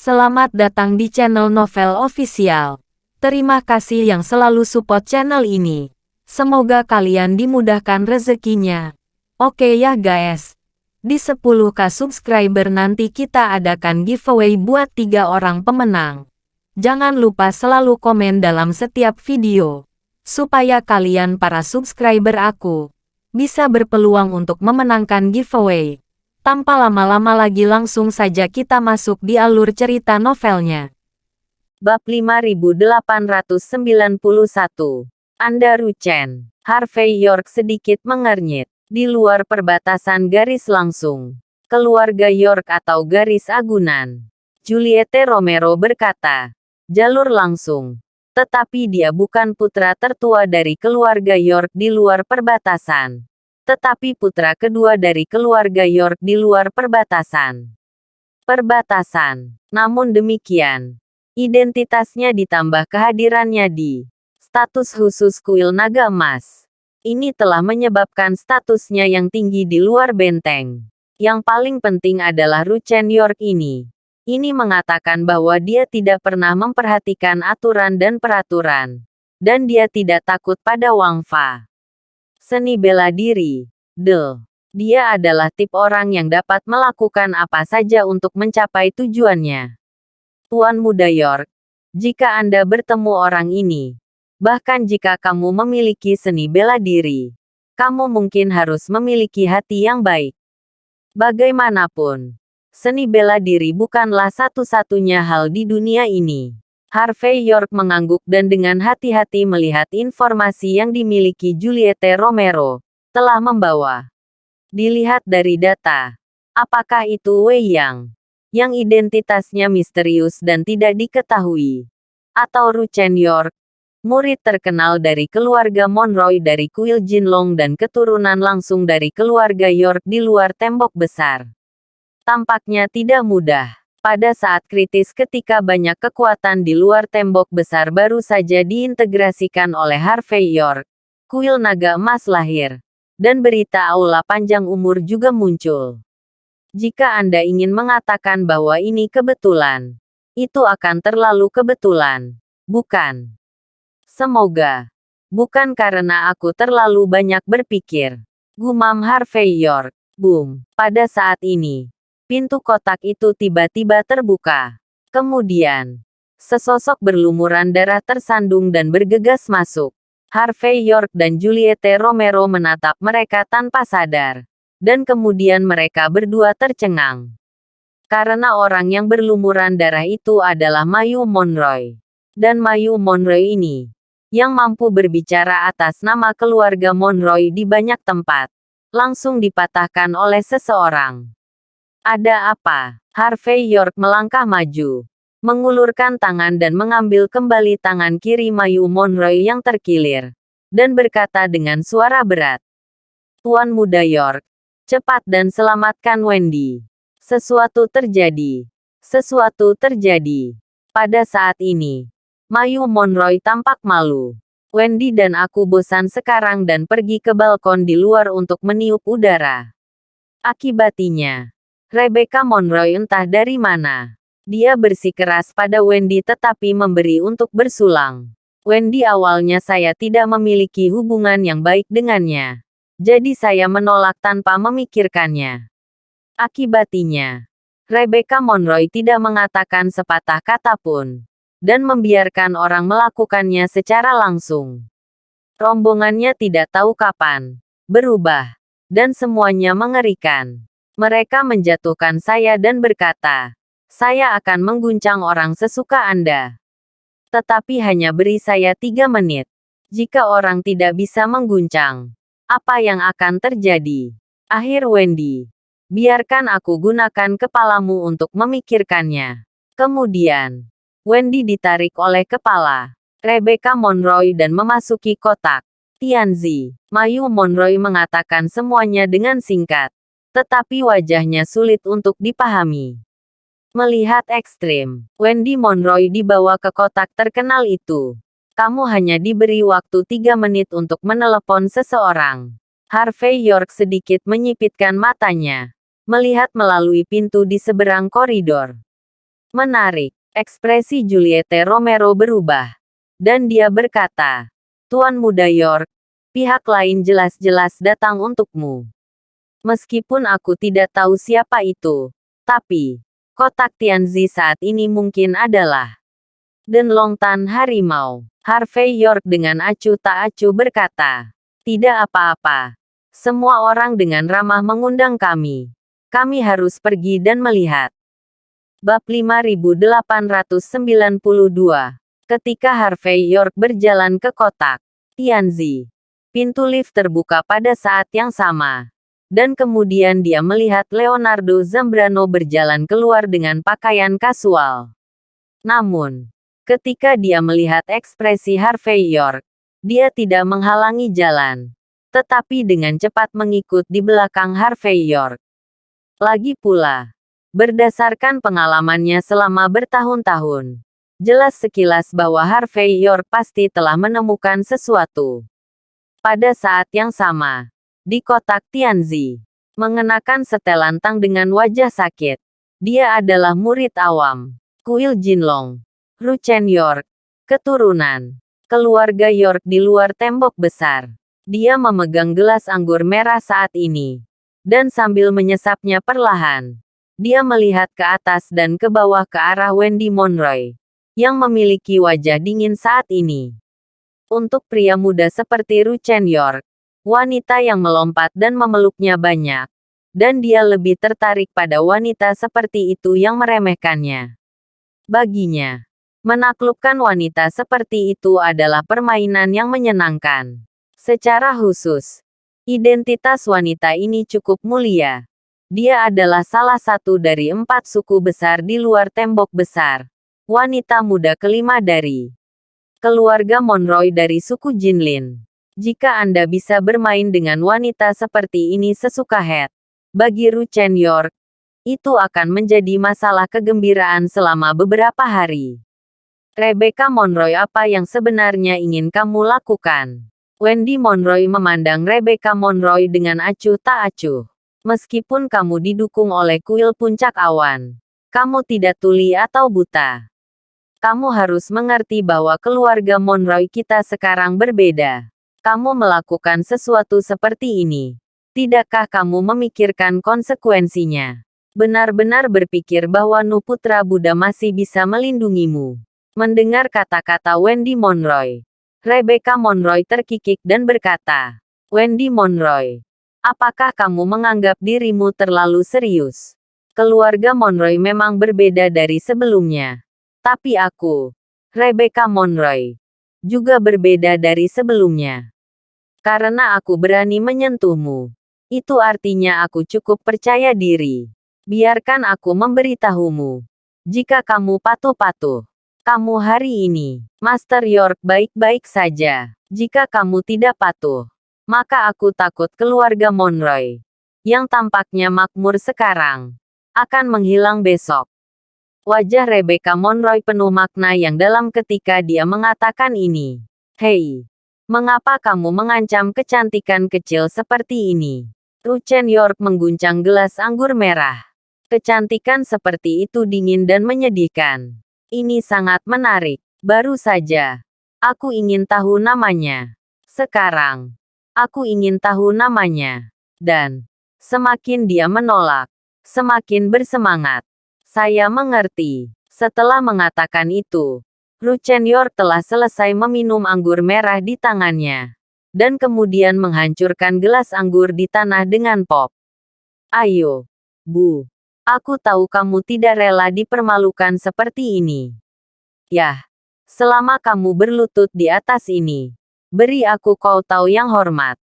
Selamat datang di channel Novel Official. Terima kasih yang selalu support channel ini. Semoga kalian dimudahkan rezekinya. Oke ya guys. Di 10k subscriber nanti kita adakan giveaway buat 3 orang pemenang. Jangan lupa selalu komen dalam setiap video. Supaya kalian para subscriber aku bisa berpeluang untuk memenangkan giveaway. Tanpa lama-lama lagi langsung saja kita masuk di alur cerita novelnya. Bab 5891. Anda Ruchen. Harvey York sedikit mengernyit. Di luar perbatasan garis langsung. Keluarga York atau garis agunan. Juliette Romero berkata. Jalur langsung. Tetapi dia bukan putra tertua dari keluarga York di luar perbatasan. Tetapi putra kedua dari keluarga York di luar perbatasan. Namun demikian, identitasnya ditambah kehadirannya di status khusus kuil naga emas. Ini telah menyebabkan statusnya yang tinggi di luar benteng. Yang paling penting adalah Ruchen York ini. Ini mengatakan bahwa dia tidak pernah memperhatikan aturan dan peraturan. Dan dia tidak takut pada Wang Fa. Seni bela diri. Dia adalah tip orang yang dapat melakukan apa saja untuk mencapai tujuannya. Tuan Muda York, jika Anda bertemu orang ini, bahkan jika kamu memiliki seni bela diri, kamu mungkin harus memiliki hati yang baik. Bagaimanapun, seni bela diri bukanlah satu-satunya hal di dunia ini. Harvey York mengangguk dan dengan hati-hati melihat informasi yang dimiliki Juliette Romero telah membawa. Dilihat dari data, apakah itu Wei Yang identitasnya misterius dan tidak diketahui, atau Ruchen York, murid terkenal dari keluarga Monroy dari kuil Jinlong dan keturunan langsung dari keluarga York di luar tembok besar. Tampaknya tidak mudah. Pada saat kritis ketika banyak kekuatan di luar tembok besar baru saja diintegrasikan oleh Harvey York, kuil naga emas lahir, dan berita aula panjang umur juga muncul. Jika Anda ingin mengatakan bahwa ini kebetulan, itu akan terlalu kebetulan, bukan? Semoga. Bukan karena aku terlalu banyak berpikir. Gumam Harvey York. Boom. Pada saat ini, pintu kotak itu tiba-tiba terbuka. Kemudian, sesosok berlumuran darah tersandung dan bergegas masuk. Harvey York dan Juliette Romero menatap mereka tanpa sadar. Dan kemudian mereka berdua tercengang. Karena orang yang berlumuran darah itu adalah Mayu Monroy. Dan Mayu Monroy ini, yang mampu berbicara atas nama keluarga Monroy di banyak tempat, langsung dipatahkan oleh seseorang. Ada apa? Harvey York melangkah maju, mengulurkan tangan dan mengambil kembali tangan kiri Mayu Monroy yang terkilir, dan berkata dengan suara berat. Tuan Muda York, cepat dan selamatkan Wendy. Sesuatu terjadi. Pada saat ini, Mayu Monroy tampak malu. Wendy dan aku bosan sekarang dan pergi ke balkon di luar untuk meniup udara. Akibatnya, Rebecca Monroy entah dari mana. Dia bersikeras pada Wendy tetapi memberi untuk bersulang. Wendy awalnya saya tidak memiliki hubungan yang baik dengannya. Jadi saya menolak tanpa memikirkannya. Akibatnya, Rebecca Monroy tidak mengatakan sepatah kata pun. Dan membiarkan orang melakukannya secara langsung. Rombongannya tidak tahu kapan berubah. Dan semuanya mengerikan. Mereka menjatuhkan saya dan berkata, saya akan mengguncang orang sesuka Anda. Tetapi hanya beri saya 3 menit. Jika orang tidak bisa mengguncang, apa yang akan terjadi? Akhir Wendy. Biarkan aku gunakan kepalamu untuk memikirkannya. Kemudian, Wendy ditarik oleh kepala Rebecca Monroy dan memasuki kotak. Tianzi. Mayu Monroy mengatakan semuanya dengan singkat. Tetapi wajahnya sulit untuk dipahami. Melihat ekstrim, Wendy Monroy dibawa ke kotak terkenal itu. Kamu hanya diberi waktu 3 menit untuk menelepon seseorang. Harvey York sedikit menyipitkan matanya. Melihat melalui pintu di seberang koridor. Menarik. Ekspresi Juliette Romero berubah. Dan dia berkata, Tuan Muda York, pihak lain jelas-jelas datang untukmu. Meskipun aku tidak tahu siapa itu, tapi kotak Tianzi saat ini mungkin adalah Dan Longtan Harimau. Harvey York dengan acuh tak acuh berkata, tidak apa-apa. Semua orang dengan ramah mengundang kami. Kami harus pergi dan melihat. Bab 5892. Ketika Harvey York berjalan ke kotak Tianzi, pintu lift terbuka pada saat yang sama. Dan kemudian dia melihat Leonardo Zambrano berjalan keluar dengan pakaian kasual. Namun, ketika dia melihat ekspresi Harvey York, dia tidak menghalangi jalan, tetapi dengan cepat mengikut di belakang Harvey York. Lagi pula, berdasarkan pengalamannya selama bertahun-tahun, jelas sekilas bahwa Harvey York pasti telah menemukan sesuatu. Pada saat yang sama, di kotak Tianzi, mengenakan setelan tang dengan wajah sakit, dia adalah murid awam, Kuil Jinlong, Ruchen York, keturunan keluarga York di luar tembok besar. Dia memegang gelas anggur merah saat ini, dan sambil menyesapnya perlahan, dia melihat ke atas dan ke bawah ke arah Wendy Monroy, yang memiliki wajah dingin saat ini. Untuk pria muda seperti Ruchen York, wanita yang melompat dan memeluknya banyak, dan dia lebih tertarik pada wanita seperti itu yang meremehkannya. Baginya, menaklukkan wanita seperti itu adalah permainan yang menyenangkan. Secara khusus, identitas wanita ini cukup mulia. Dia adalah salah satu dari 4 suku besar di luar tembok besar. Wanita muda kelima dari keluarga Monroy dari suku Jinlin. Jika Anda bisa bermain dengan wanita seperti ini sesuka hati, bagi Ruchen York, itu akan menjadi masalah kegembiraan selama beberapa hari. Rebecca Monroy, apa yang sebenarnya ingin kamu lakukan? Wendy Monroy memandang Rebecca Monroy dengan acuh tak acuh. Meskipun kamu didukung oleh kuil puncak awan, kamu tidak tuli atau buta. Kamu harus mengerti bahwa keluarga Monroy kita sekarang berbeda. Kamu melakukan sesuatu seperti ini. Tidakkah kamu memikirkan konsekuensinya? Benar-benar berpikir bahwa Nuputra Buddha masih bisa melindungimu. Mendengar kata-kata Wendy Monroy, Rebecca Monroy terkikik dan berkata, Wendy Monroy, apakah kamu menganggap dirimu terlalu serius? Keluarga Monroy memang berbeda dari sebelumnya. Tapi aku, Rebecca Monroy, juga berbeda dari sebelumnya. Karena aku berani menyentuhmu. Itu artinya aku cukup percaya diri. Biarkan aku memberitahumu. Jika kamu patuh-patuh, kamu hari ini, Master York, baik-baik saja. Jika kamu tidak patuh, maka aku takut keluarga Monroy, yang tampaknya makmur sekarang, akan menghilang besok. Wajah Rebecca Monroy penuh makna yang dalam ketika dia mengatakan ini. Hei, mengapa kamu mengancam kecantikan kecil seperti ini? Ruchen York mengguncang gelas anggur merah. Kecantikan seperti itu dingin dan menyedihkan. Ini sangat menarik. Baru saja, aku ingin tahu namanya. Sekarang, aku ingin tahu namanya. Dan, semakin dia menolak, semakin bersemangat. Saya mengerti. Setelah mengatakan itu, Ruchen York telah selesai meminum anggur merah di tangannya. Dan kemudian menghancurkan gelas anggur di tanah dengan pop. Ayo, Bu. Aku tahu kamu tidak rela dipermalukan seperti ini. Yah, selama kamu berlutut di atas ini, beri aku kau tahu yang hormat.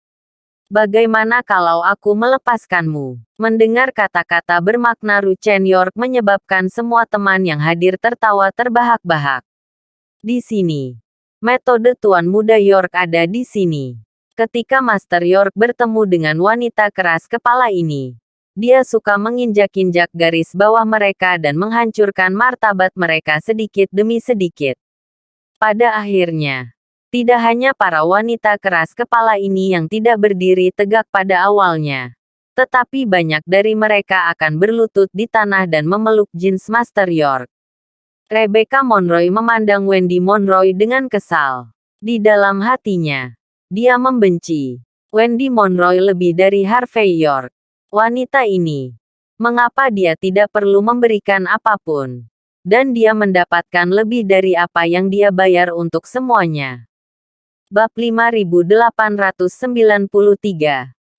Bagaimana kalau aku melepaskanmu? Mendengar kata-kata bermakna Ruchen York menyebabkan semua teman yang hadir tertawa terbahak-bahak. Di sini, metode Tuan Muda York ada di sini. Ketika Master York bertemu dengan wanita keras kepala ini, dia suka menginjak-injak garis bawah mereka dan menghancurkan martabat mereka sedikit demi sedikit. Pada akhirnya, tidak hanya para wanita keras kepala ini yang tidak berdiri tegak pada awalnya, tetapi banyak dari mereka akan berlutut di tanah dan memeluk jeans Master York. Rebecca Monroe memandang Wendy Monroe dengan kesal. Di dalam hatinya, dia membenci Wendy Monroe lebih dari Harvey York. Wanita ini, mengapa dia tidak perlu memberikan apapun? Dan dia mendapatkan lebih dari apa yang dia bayar untuk semuanya. Bab 5893.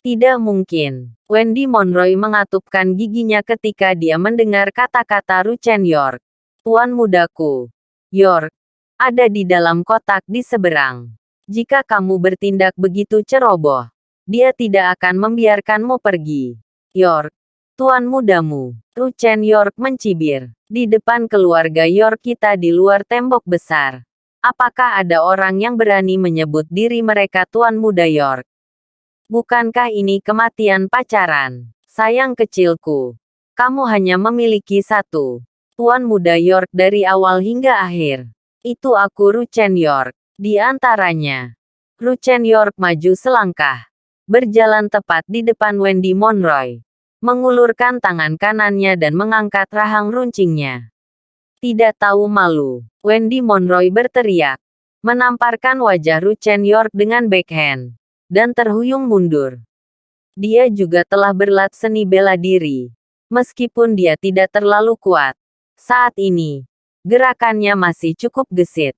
Tidak mungkin. Wendy Monroe mengatupkan giginya ketika dia mendengar kata-kata Ruchen York. Tuan mudaku, York, ada di dalam kotak di seberang. Jika kamu bertindak begitu ceroboh, dia tidak akan membiarkanmu pergi. York, tuan mudamu. Ruchen York mencibir. Di depan keluarga York kita di luar tembok besar. Apakah ada orang yang berani menyebut diri mereka tuan muda York? Bukankah ini kematian pacaran? Sayang kecilku, kamu hanya memiliki satu. Tuan muda York dari awal hingga akhir. Itu aku Ruchen York. Di antaranya. Ruchen York maju selangkah. Berjalan tepat di depan Wendy Monroe. Mengulurkan tangan kanannya dan mengangkat rahang runcingnya. Tidak tahu malu, Wendy Monroe berteriak. Menamparkan wajah Ruchen York dengan backhand. Dan terhuyung mundur. Dia juga telah berlatih seni bela diri. Meskipun dia tidak terlalu kuat. Saat ini, gerakannya masih cukup gesit.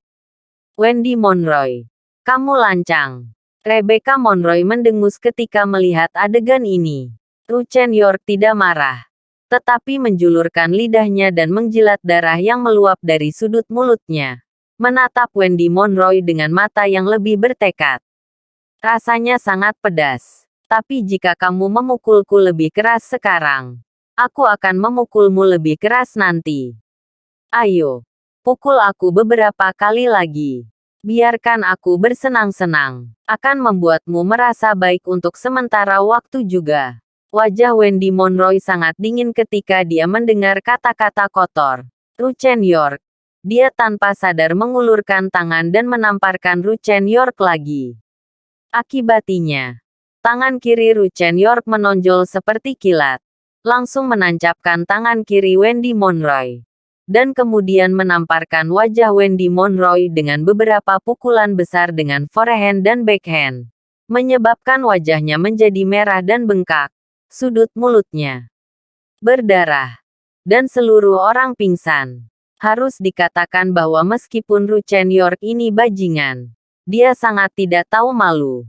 Wendy Monroe, kamu lancang. Rebecca Monroe mendengus ketika melihat adegan ini. Ruchen York tidak marah, tetapi menjulurkan lidahnya dan menjilat darah yang meluap dari sudut mulutnya. Menatap Wendy Monroe dengan mata yang lebih bertekad. Rasanya sangat pedas. Tapi jika kamu memukulku lebih keras sekarang, aku akan memukulmu lebih keras nanti. Ayo, pukul aku beberapa kali lagi. Biarkan aku bersenang-senang. Akan membuatmu merasa baik untuk sementara waktu juga. Wajah Wendy Monroe sangat dingin ketika dia mendengar kata-kata kotor. Ruchen York. Dia tanpa sadar mengulurkan tangan dan menamparkan Ruchen York lagi. Akibatnya, tangan kiri Ruchen York menonjol seperti kilat. Langsung menancapkan tangan kiri Wendy Monroe. Dan kemudian menamparkan wajah Wendy Monroe dengan beberapa pukulan besar dengan forehand dan backhand. Menyebabkan wajahnya menjadi merah dan bengkak. Sudut mulutnya berdarah. Dan seluruh orang pingsan. Harus dikatakan bahwa meskipun Ruchen York ini bajingan, dia sangat tidak tahu malu.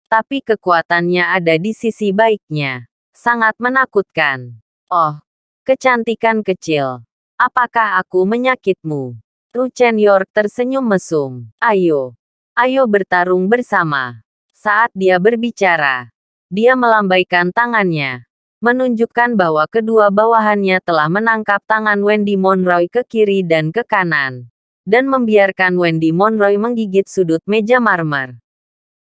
Tapi kekuatannya ada di sisi baiknya. Sangat menakutkan. Oh, kecantikan kecil. Apakah aku menyakitmu? Ruchen York tersenyum mesum. Ayo. Ayo bertarung bersama. Saat dia berbicara, dia melambaikan tangannya. Menunjukkan bahwa kedua bawahannya telah menangkap tangan Wendy Monroe ke kiri dan ke kanan. Dan membiarkan Wendy Monroe menggigit sudut meja marmer.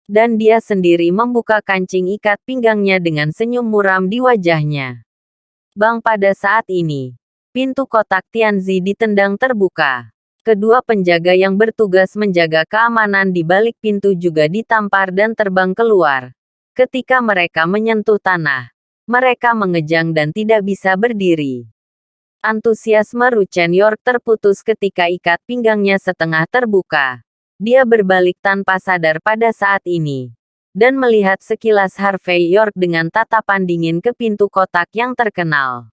Dan dia sendiri membuka kancing ikat pinggangnya dengan senyum muram di wajahnya. Bang, pada saat ini, pintu kotak Tianzi ditendang terbuka. Kedua penjaga yang bertugas menjaga keamanan di balik pintu juga ditampar dan terbang keluar. Ketika mereka menyentuh tanah, mereka mengejang dan tidak bisa berdiri. Antusiasme Ruchen York terputus ketika ikat pinggangnya setengah terbuka. Dia berbalik tanpa sadar pada saat ini. Dan melihat sekilas Harvey York dengan tatapan dingin ke pintu kotak yang terkenal.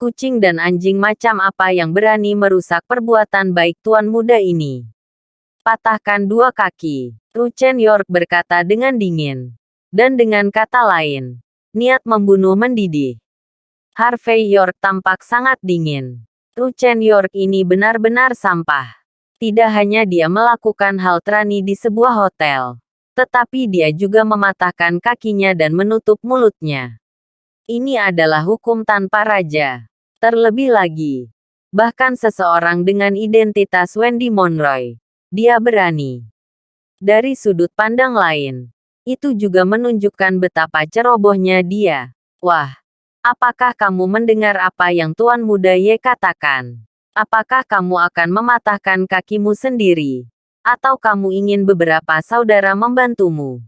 Kucing dan anjing macam apa yang berani merusak perbuatan baik tuan muda ini? Patahkan dua kaki, Ruchen York berkata dengan dingin. Dan dengan kata lain, niat membunuh mendidih. Harvey York tampak sangat dingin. Ruchen York ini benar-benar sampah. Tidak hanya dia melakukan hal terani di sebuah hotel, tetapi dia juga mematahkan kakinya dan menutup mulutnya. Ini adalah hukum tanpa raja. Terlebih lagi, bahkan seseorang dengan identitas Wendy Monroe, dia berani. Dari sudut pandang lain, itu juga menunjukkan betapa cerobohnya dia. Wah, apakah kamu mendengar apa yang Tuan Muda Ye katakan? Apakah kamu akan mematahkan kakimu sendiri? Atau kamu ingin beberapa saudara membantumu?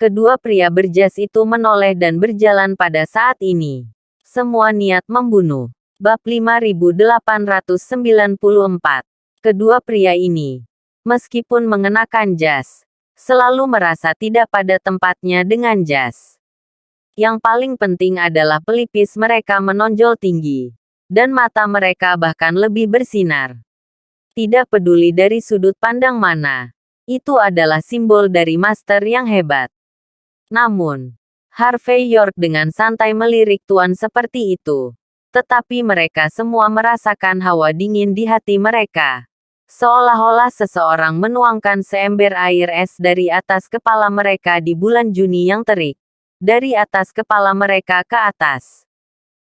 Kedua pria berjas itu menoleh dan berjalan pada saat ini. Semua niat membunuh Bab 5894. Kedua pria ini, meskipun mengenakan jas, selalu merasa tidak pada tempatnya dengan jas. Yang paling penting adalah pelipis mereka menonjol tinggi, dan mata mereka bahkan lebih bersinar. Tidak peduli dari sudut pandang mana, itu adalah simbol dari master yang hebat. Namun, Harvey York dengan santai melirik tuan seperti itu. Tetapi mereka semua merasakan hawa dingin di hati mereka. Seolah-olah seseorang menuangkan seember air es dari atas kepala mereka di bulan Juni yang terik. Dari atas kepala mereka ke atas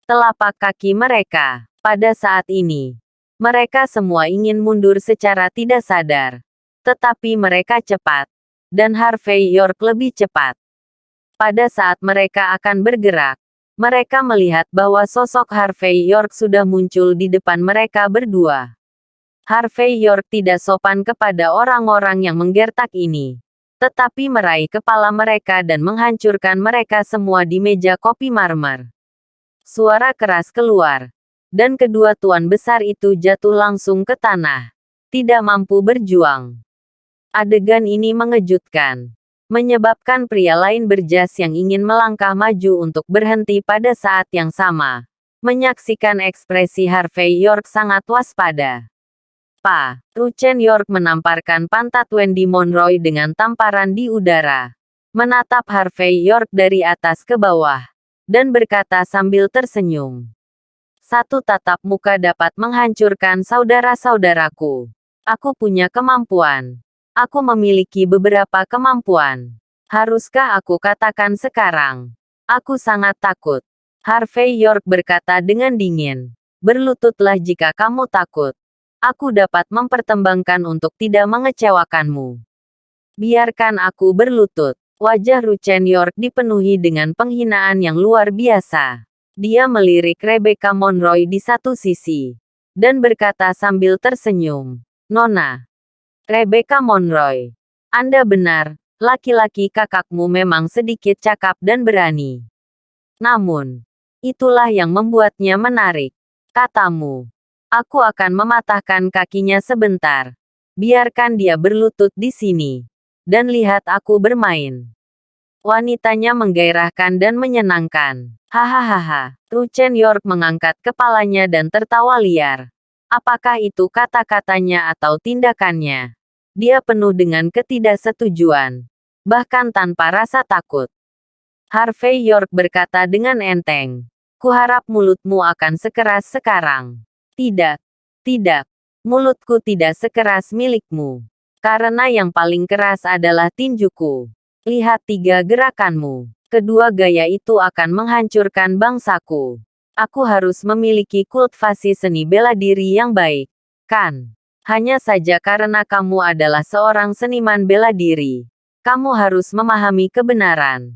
telapak kaki mereka. Pada saat ini, mereka semua ingin mundur secara tidak sadar. Tetapi mereka cepat. Dan Harvey York lebih cepat. Pada saat mereka akan bergerak, mereka melihat bahwa sosok Harvey York sudah muncul di depan mereka berdua. Harvey York tidak sopan kepada orang-orang yang menggertak ini, tetapi meraih kepala mereka dan menghancurkan mereka semua di meja kopi marmer. Suara keras keluar, dan kedua tuan besar itu jatuh langsung ke tanah, tidak mampu berjuang. Adegan ini mengejutkan. Menyebabkan pria lain berjas yang ingin melangkah maju untuk berhenti pada saat yang sama. Menyaksikan ekspresi Harvey York sangat waspada. Ruchen York menamparkan pantat Wendy Monroe dengan tamparan di udara. Menatap Harvey York dari atas ke bawah. Dan berkata sambil tersenyum. Satu tatap muka dapat menghancurkan saudara-saudaraku. Aku punya kemampuan. Aku memiliki beberapa kemampuan. Haruskah aku katakan sekarang? Aku sangat takut. Harvey York berkata dengan dingin. Berlututlah jika kamu takut. Aku dapat mempertimbangkan untuk tidak mengecewakanmu. Biarkan aku berlutut. Wajah Ruchen York dipenuhi dengan penghinaan yang luar biasa. Dia melirik Rebecca Monroe di satu sisi. Dan berkata sambil tersenyum. Nona. Rebecca Monroe. Anda benar, laki-laki kakakmu memang sedikit cakap dan berani. Namun, itulah yang membuatnya menarik. Katamu, aku akan mematahkan kakinya sebentar. Biarkan dia berlutut di sini. Dan lihat aku bermain. Wanitanya menggairahkan dan menyenangkan. Hahaha. Ruchen York mengangkat kepalanya dan tertawa liar. Apakah itu kata-katanya atau tindakannya? Dia penuh dengan ketidaksetujuan. Bahkan tanpa rasa takut. Harvey York berkata dengan enteng. Kuharap mulutmu akan sekeras sekarang. Tidak. Tidak. Mulutku tidak sekeras milikmu. Karena yang paling keras adalah tinjuku. Lihat tiga gerakanmu. Kedua gaya itu akan menghancurkan bangsaku. Aku harus memiliki kultivasi seni bela diri yang baik. Kan? Hanya saja karena kamu adalah seorang seniman bela diri. Kamu harus memahami kebenaran.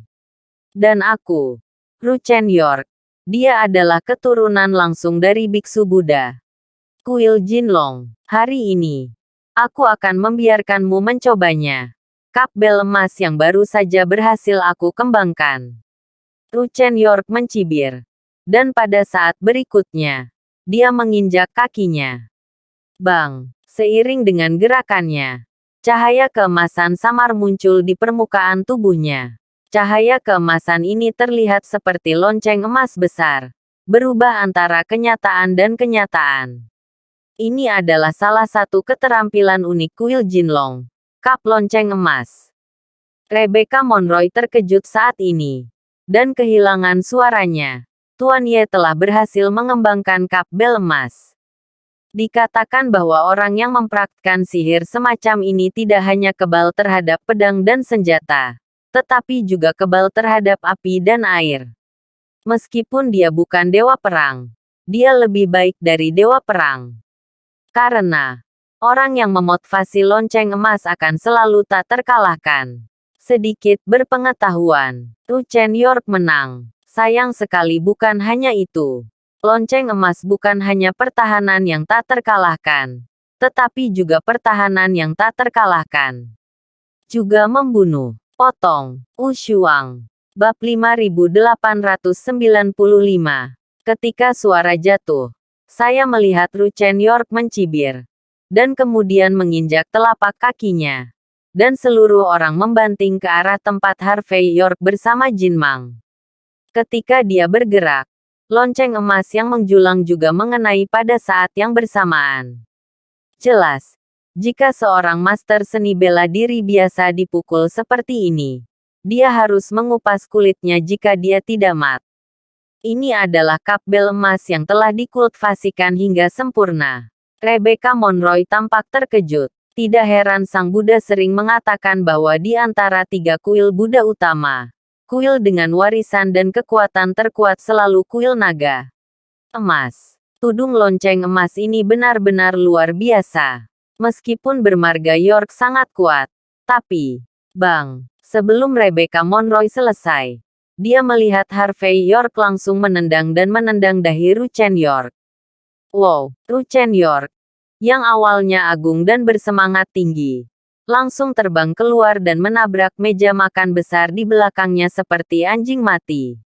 Dan aku, Ruchen York, dia adalah keturunan langsung dari biksu Buddha. Kuil Jinlong, hari ini, aku akan membiarkanmu mencobanya. Kap bel emas yang baru saja berhasil aku kembangkan. Ruchen York mencibir. Dan pada saat berikutnya, dia menginjak kakinya. Bang! Seiring dengan gerakannya, cahaya keemasan samar muncul di permukaan tubuhnya. Cahaya keemasan ini terlihat seperti lonceng emas besar, berubah antara kenyataan dan kenyataan. Ini adalah salah satu keterampilan unik kuil Jinlong, kap lonceng emas. Rebecca Monroe terkejut saat ini, dan kehilangan suaranya. Tuan Ye telah berhasil mengembangkan kap bel emas. Dikatakan bahwa orang yang mempraktikkan sihir semacam ini tidak hanya kebal terhadap pedang dan senjata, tetapi juga kebal terhadap api dan air. Meskipun dia bukan dewa perang, dia lebih baik dari dewa perang. Karena, orang yang memotivasi lonceng emas akan selalu tak terkalahkan. Sedikit berpengetahuan, Ruchen York menang. Sayang sekali bukan hanya itu. Lonceng emas bukan hanya pertahanan yang tak terkalahkan, tetapi juga pertahanan yang tak terkalahkan. Juga membunuh. Potong. Wushuang. Bab 5895. Ketika suara jatuh, saya melihat Ru Chen York mencibir. Dan kemudian menginjak telapak kakinya. Dan seluruh orang membanting ke arah tempat Harvey York bersama Jin Mang. Ketika dia bergerak, lonceng emas yang menjulang juga mengenai pada saat yang bersamaan. Jelas, jika seorang master seni bela diri biasa dipukul seperti ini, dia harus mengupas kulitnya jika dia tidak mat. Ini adalah cup bel emas yang telah dikultivasikan hingga sempurna. Rebecca Monroe tampak terkejut. Tidak heran Sang Buddha sering mengatakan bahwa di antara 3 kuil Buddha utama, kuil dengan warisan dan kekuatan terkuat selalu kuil naga emas. Tudung lonceng emas ini benar-benar luar biasa. Meskipun bermarga York sangat kuat. Tapi, Bang, sebelum Rebecca Monroe selesai, dia melihat Harvey York langsung menendang dahi Ru Chen York. Wow, Ru Chen York, yang awalnya agung dan bersemangat tinggi, langsung terbang keluar dan menabrak meja makan besar di belakangnya seperti anjing mati.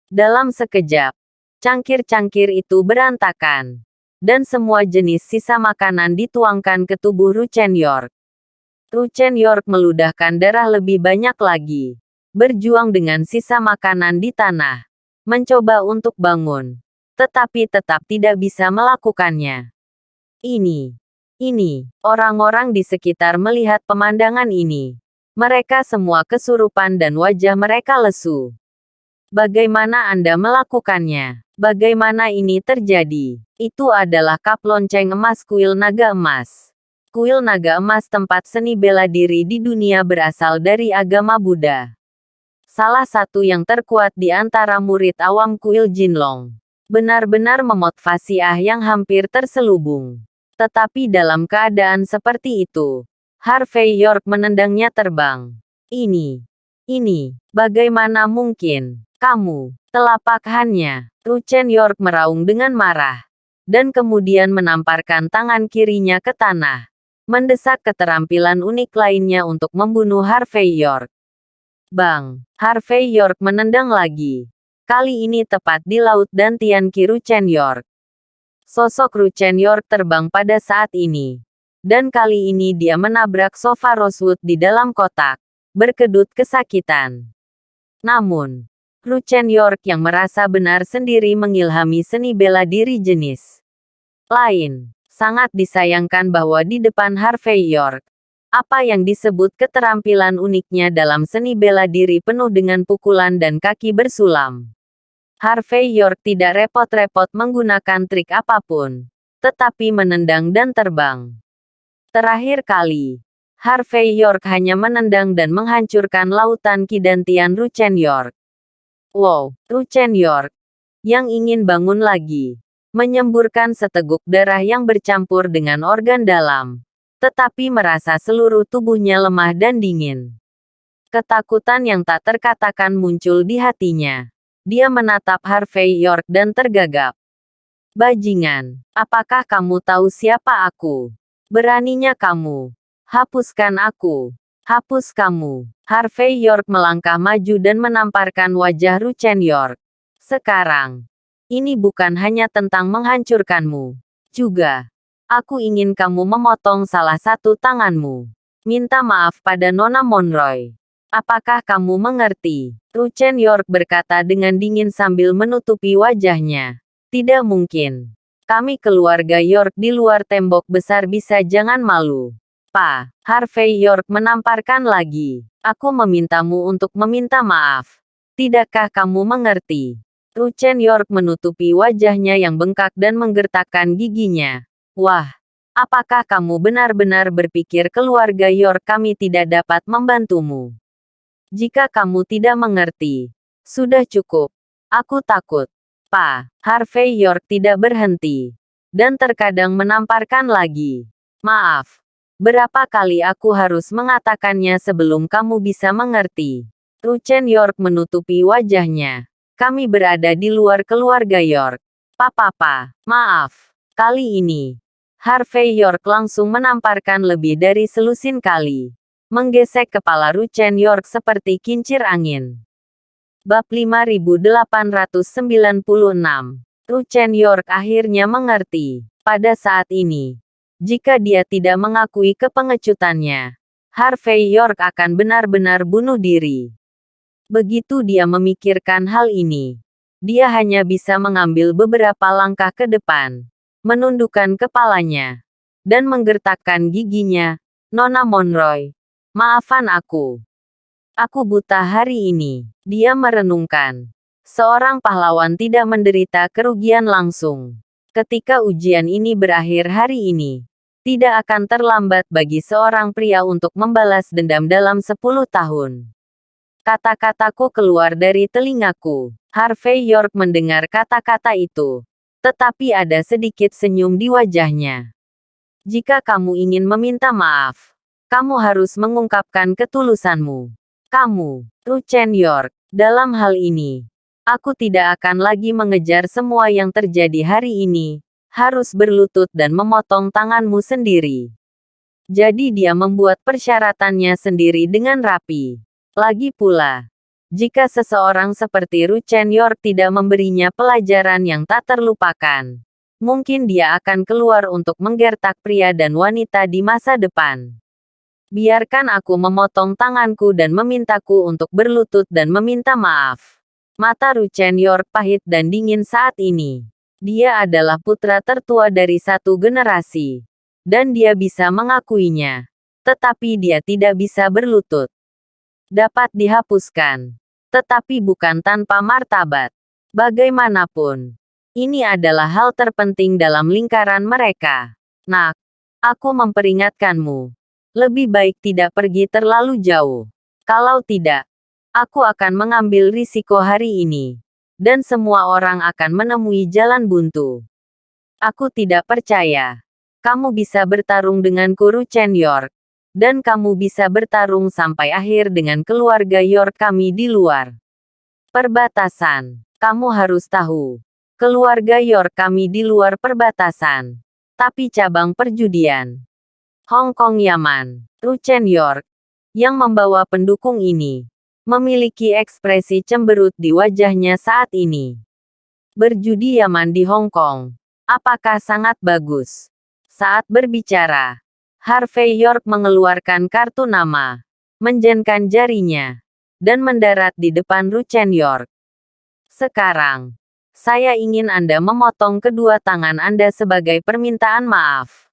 Dalam sekejap, cangkir-cangkir itu berantakan, dan semua jenis sisa makanan dituangkan ke tubuh Ru Chen York. Ru Chen York meludahkan darah lebih banyak lagi. Berjuang dengan sisa makanan di tanah. Mencoba untuk bangun. Tetapi tetap tidak bisa melakukannya. Ini. Orang-orang di sekitar melihat pemandangan ini. Mereka semua kesurupan dan wajah mereka lesu. Bagaimana Anda melakukannya? Bagaimana ini terjadi? Itu adalah kap lonceng emas kuil naga emas. Kuil naga emas tempat seni bela diri di dunia berasal dari agama Buddha. Salah satu yang terkuat di antara murid awam kuil Jinlong. Benar-benar memotivasi yang hampir terselubung. Tetapi dalam keadaan seperti itu, Harvey York menendangnya terbang. Ini, bagaimana mungkin? Kamu, telapak Hannya. Ru Chen York meraung dengan marah. Dan kemudian menamparkan tangan kirinya ke tanah. Mendesak keterampilan unik lainnya untuk membunuh Harvey York. Bang, Harvey York menendang lagi. Kali ini tepat di laut dan Tianqi Ru Chen York. Sosok Ru Chen York terbang pada saat ini. Dan kali ini dia menabrak sofa rosewood di dalam kotak. Berkedut kesakitan. Namun, Ru Chen York yang merasa benar sendiri mengilhami seni bela diri jenis lain. Sangat disayangkan bahwa di depan Harvey York, apa yang disebut keterampilan uniknya dalam seni bela diri penuh dengan pukulan dan kaki bersulam. Harvey York tidak repot-repot menggunakan trik apapun, tetapi menendang dan terbang. Terakhir kali, Harvey York hanya menendang dan menghancurkan lautan kidantian Ru Chen York. Wow, Ru Chen York, yang ingin bangun lagi, menyemburkan seteguk darah yang bercampur dengan organ dalam. Tetapi merasa seluruh tubuhnya lemah dan dingin. Ketakutan yang tak terkatakan muncul di hatinya. Dia menatap Harvey York dan tergagap. Bajingan, apakah kamu tahu siapa aku? Beraninya kamu. Hapuskan aku. Hapus kamu. Harvey York melangkah maju dan menamparkan wajah Ru Chen York. Sekarang, ini bukan hanya tentang menghancurkanmu. Juga, aku ingin kamu memotong salah satu tanganmu. Minta maaf pada Nona Monroe. Apakah kamu mengerti? Ru Chen York berkata dengan dingin sambil menutupi wajahnya. Tidak mungkin. Kami keluarga York di luar tembok besar bisa jangan malu. Pa, Harvey York menamparkan lagi. Aku memintamu untuk meminta maaf. Tidakkah kamu mengerti? Ru Chen York menutupi wajahnya yang bengkak dan menggertakkan giginya. Wah, apakah kamu benar-benar berpikir keluarga York kami tidak dapat membantumu? Jika kamu tidak mengerti, sudah cukup. Aku takut. Pa, Harvey York tidak berhenti. Dan terkadang menamparkan lagi. Maaf. Berapa kali aku harus mengatakannya sebelum kamu bisa mengerti? Ru Chen York menutupi wajahnya. Kami berada di luar keluarga York. Papa, maaf. Kali ini, Harvey York langsung menamparkan lebih dari selusin kali. Menggesek kepala Ru Chen York seperti kincir angin. Bab 5896 Ru Chen York akhirnya mengerti. Pada saat ini, jika dia tidak mengakui kepengecutannya, Harvey York akan benar-benar bunuh diri. Begitu dia memikirkan hal ini, dia hanya bisa mengambil beberapa langkah ke depan, menundukkan kepalanya, dan menggertakkan giginya. Nona Monroy, maafkan aku. Aku buta hari ini. Dia merenungkan. Seorang pahlawan tidak menderita kerugian langsung. Ketika ujian ini berakhir hari ini, tidak akan terlambat bagi seorang pria untuk membalas dendam dalam 10 tahun. Kata-kataku keluar dari telingaku. Harvey York mendengar kata-kata itu. Tetapi ada sedikit senyum di wajahnya. Jika kamu ingin meminta maaf, kamu harus mengungkapkan ketulusanmu. Kamu, Ru Chen York, dalam hal ini, aku tidak akan lagi mengejar semua yang terjadi hari ini, harus berlutut dan memotong tanganmu sendiri. Jadi dia membuat persyaratannya sendiri dengan rapi. Lagi pula, jika seseorang seperti Ru Chen York tidak memberinya pelajaran yang tak terlupakan, mungkin dia akan keluar untuk menggertak pria dan wanita di masa depan. Biarkan aku memotong tanganku dan memintaku untuk berlutut dan meminta maaf. Mata Ru Chen York pahit dan dingin saat ini. Dia adalah putra tertua dari satu generasi. Dan dia bisa mengakuinya. Tetapi dia tidak bisa berlutut. Dapat dihapuskan. Tetapi bukan tanpa martabat. Bagaimanapun, ini adalah hal terpenting dalam lingkaran mereka. Nak, aku memperingatkanmu. Lebih baik tidak pergi terlalu jauh. Kalau tidak, aku akan mengambil risiko hari ini. Dan semua orang akan menemui jalan buntu. Aku tidak percaya. Kamu bisa bertarung denganku Ru Chen York. Dan kamu bisa bertarung sampai akhir dengan keluarga York kami di luar perbatasan. Kamu harus tahu. Keluarga York kami di luar perbatasan. Tapi cabang perjudian. Hong Kong Yaman, Ru Chen York, yang membawa pendukung ini, memiliki ekspresi cemberut di wajahnya saat ini. Berjudi Yaman di Hong Kong, apakah sangat bagus? Saat berbicara, Harvey York mengeluarkan kartu nama, menjenkan jarinya, dan mendarat di depan Ru Chen York. Sekarang, saya ingin Anda memotong kedua tangan Anda sebagai permintaan maaf.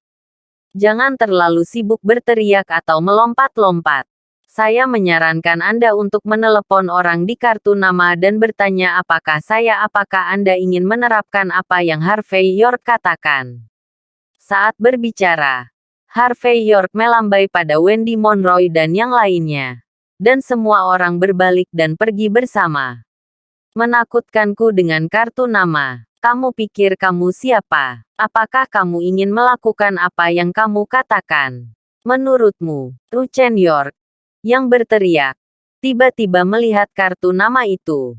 Jangan terlalu sibuk berteriak atau melompat-lompat. Saya menyarankan Anda untuk menelepon orang di kartu nama dan bertanya apakah Anda ingin menerapkan apa yang Harvey York katakan. Saat berbicara, Harvey York melambai pada Wendy Monroy dan yang lainnya. Dan semua orang berbalik dan pergi bersama. Menakutkanku dengan kartu nama. Kamu pikir kamu siapa? Apakah kamu ingin melakukan apa yang kamu katakan? Menurutmu, Ru Chen York, yang berteriak, tiba-tiba melihat kartu nama itu.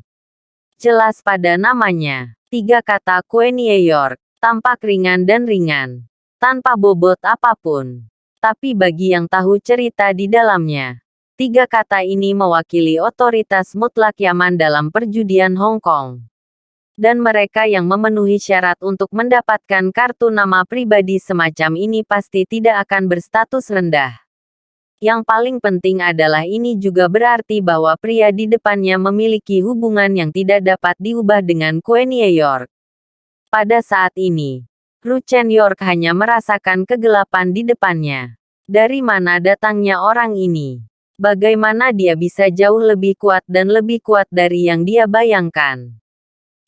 Jelas pada namanya, 3 kata Queenie York, tampak ringan dan ringan, tanpa bobot apapun. Tapi bagi yang tahu cerita di dalamnya, 3 kata ini mewakili otoritas mutlak Yaman dalam perjudian Hong Kong. Dan mereka yang memenuhi syarat untuk mendapatkan kartu nama pribadi semacam ini pasti tidak akan berstatus rendah. Yang paling penting adalah ini juga berarti bahwa pria di depannya memiliki hubungan yang tidak dapat diubah dengan Queenie York. Pada saat ini, Ru Chen York hanya merasakan kegelapan di depannya. Dari mana datangnya orang ini? Bagaimana dia bisa jauh lebih kuat dan lebih kuat dari yang dia bayangkan?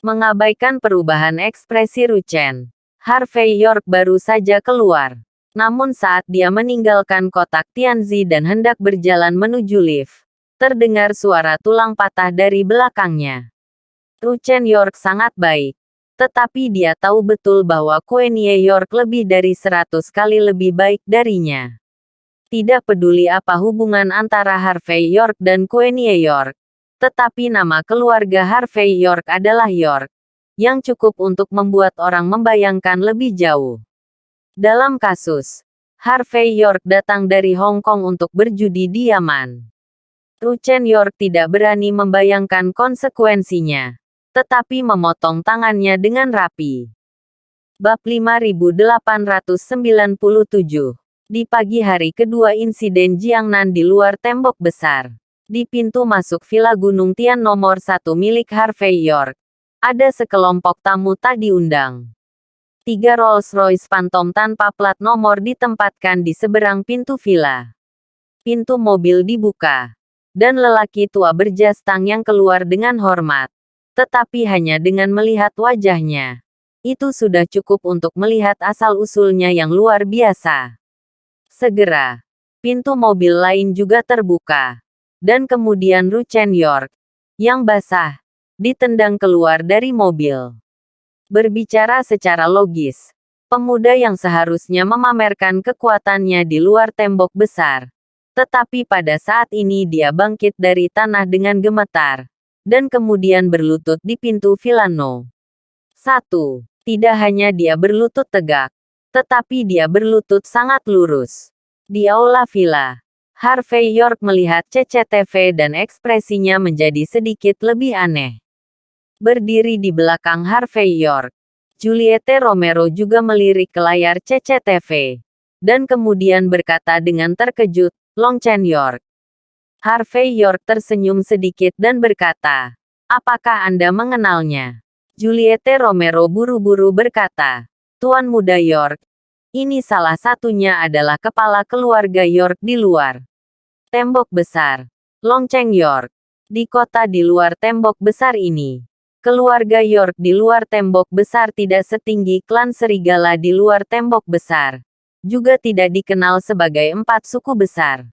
Mengabaikan perubahan ekspresi Ru Chen, Harvey York baru saja keluar. Namun saat dia meninggalkan kotak Tianzi dan hendak berjalan menuju lift, terdengar suara tulang patah dari belakangnya. Ru Chen York sangat baik. Tetapi dia tahu betul bahwa Queenie York lebih dari 100 kali lebih baik darinya. Tidak peduli apa hubungan antara Harvey York dan Queenie York. Tetapi nama keluarga Harvey York adalah York, yang cukup untuk membuat orang membayangkan lebih jauh. Dalam kasus, Harvey York datang dari Hong Kong untuk berjudi di Yaman. Ru Chen York tidak berani membayangkan konsekuensinya. tetapi memotong tangannya dengan rapi. Bab 5897. Di pagi hari kedua insiden Jiangnan di luar tembok besar. Di pintu masuk Villa Gunung Tian nomor 1 milik Harvey York, ada sekelompok tamu tak diundang. 3 Rolls-Royce Phantom tanpa plat nomor ditempatkan di seberang pintu villa. Pintu mobil dibuka, dan lelaki tua berjas tang yang keluar dengan hormat. Tetapi hanya dengan melihat wajahnya, itu sudah cukup untuk melihat asal-usulnya yang luar biasa. Segera, pintu mobil lain juga terbuka. Dan kemudian Ru Chen York, yang basah, ditendang keluar dari mobil. Berbicara secara logis, pemuda yang seharusnya memamerkan kekuatannya di luar tembok besar. Tetapi pada saat ini dia bangkit dari tanah dengan gemetar, dan kemudian berlutut di pintu Villa No. 1. Tidak hanya dia berlutut tegak, tetapi dia berlutut sangat lurus. Di aula villa, Harvey York melihat CCTV dan ekspresinya menjadi sedikit lebih aneh. Berdiri di belakang Harvey York, Juliette Romero juga melirik ke layar CCTV. Dan kemudian berkata dengan terkejut, "Long Chen York." Harvey York tersenyum sedikit dan berkata, "Apakah Anda mengenalnya?" Juliette Romero buru-buru berkata, "Tuan Muda York. Ini salah satunya adalah kepala keluarga York di luar tembok besar. Long Chen York. Di kota di luar tembok besar ini, keluarga York di luar tembok besar tidak setinggi klan serigala di luar tembok besar. Juga tidak dikenal sebagai 4 suku besar.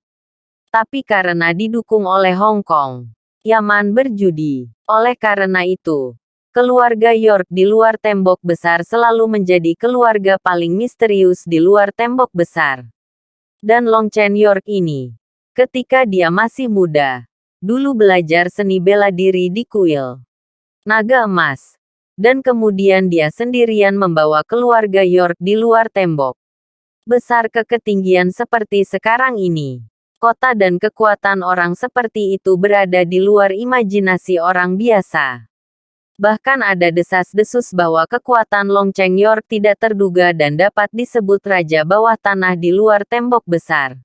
Tapi karena didukung oleh Hong Kong, Yaman berjudi. Oleh karena itu, keluarga York di luar tembok besar selalu menjadi keluarga paling misterius di luar tembok besar. Dan Long Chen York ini, ketika dia masih muda, dulu belajar seni bela diri di kuil naga emas. Dan kemudian dia sendirian membawa keluarga York di luar tembok besar ke ketinggian seperti sekarang ini. Kota dan kekuatan orang seperti itu berada di luar imajinasi orang biasa. Bahkan ada desas-desus bahwa kekuatan Long Chen York tidak terduga dan dapat disebut Raja Bawah Tanah di luar tembok besar.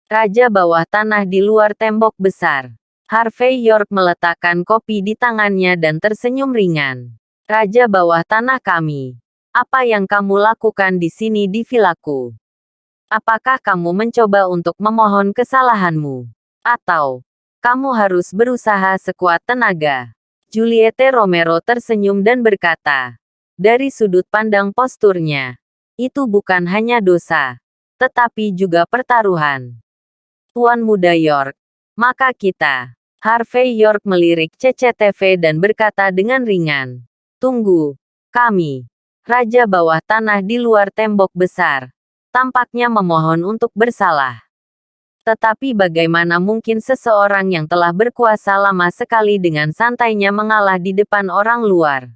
Raja Bawah Tanah di luar tembok besar. Harvey York meletakkan kopi di tangannya dan tersenyum ringan. Raja Bawah Tanah kami. Apa yang kamu lakukan di sini di vilaku? Apakah kamu mencoba untuk memohon kesalahanmu? Atau, kamu harus berusaha sekuat tenaga? Juliette Romero tersenyum dan berkata, dari sudut pandang posturnya, itu bukan hanya dosa, tetapi juga pertaruhan. Tuan Muda York, maka kita. Harvey York melirik CCTV dan berkata dengan ringan, tunggu, kami, Raja Bawah Tanah di luar tembok besar, tampaknya memohon untuk bersalah. Tetapi bagaimana mungkin seseorang yang telah berkuasa lama sekali dengan santainya mengalah di depan orang luar?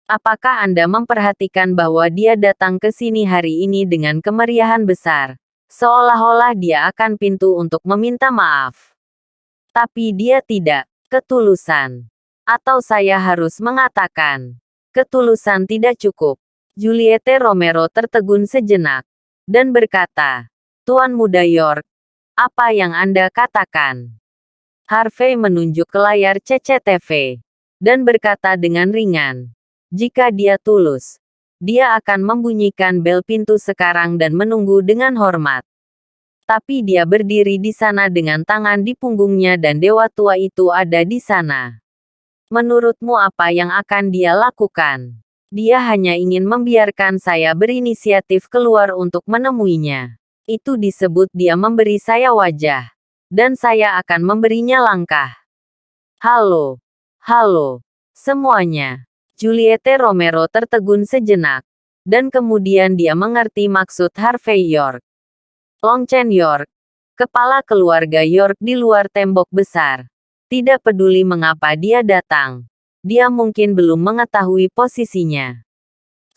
Apakah Anda memperhatikan bahwa dia datang ke sini hari ini dengan kemeriahan besar, seolah-olah dia akan pintu untuk meminta maaf? Tapi dia tidak. Ketulusan. Atau saya harus mengatakan, ketulusan tidak cukup. Juliette Romero tertegun sejenak, dan berkata, Tuan Muda York, apa yang Anda katakan? Harvey menunjuk ke layar CCTV, dan berkata dengan ringan, jika dia tulus, dia akan membunyikan bel pintu sekarang dan menunggu dengan hormat. Tapi dia berdiri di sana dengan tangan di punggungnya dan dewa tua itu ada di sana. Menurutmu apa yang akan dia lakukan? Dia hanya ingin membiarkan saya berinisiatif keluar untuk menemuinya. Itu disebut dia memberi saya wajah. Dan saya akan memberinya langkah. Halo. Halo. Semuanya. Juliette Romero tertegun sejenak. Dan kemudian dia mengerti maksud Harvey York. Long Chen York. Kepala keluarga York di luar tembok besar. Tidak peduli mengapa dia datang. Dia mungkin belum mengetahui posisinya.